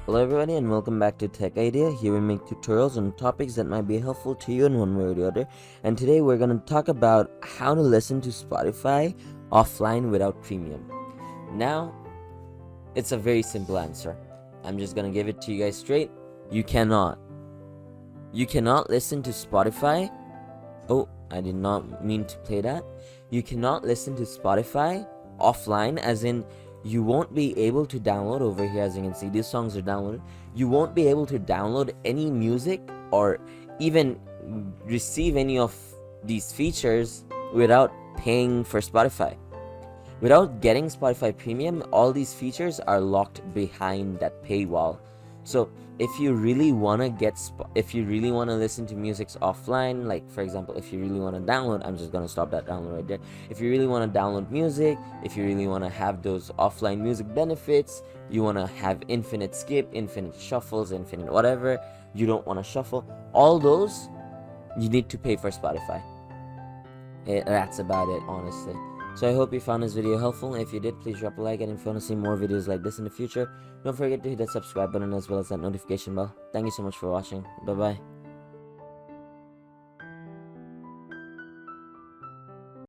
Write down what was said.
Hello everybody and welcome back to Tech Idea. Here we make tutorials on topics that might be helpful to you in one way or the other. And today we're going to talk about how to listen to Spotify offline without premium. Now, it's a very simple answer. I'm just going to give it to you guys straight. You cannot. You cannot listen to Spotify. Oh, I did not mean to play that. You cannot listen to Spotify offline, as in you won't be able to download over here. As you can see, these songs are downloaded. You won't be able to download any music or even receive any of these features without paying for Spotify. Without getting Spotify Premium, all these features are locked behind that paywall. So if you really want to listen to music offline, like for example, if you really want to download, I'm just going to stop that download right there. If you really want to download music, if you really want to have those offline music benefits, you want to have infinite skip, infinite shuffles, infinite whatever, you don't want to shuffle, all those, you need to pay for Spotify. That's about it, honestly. So I hope you found this video helpful. If you did, please drop a like, and if you want to see more videos like this in the future, don't forget to hit that subscribe button as well as that notification bell. Thank you so much for watching. Bye bye.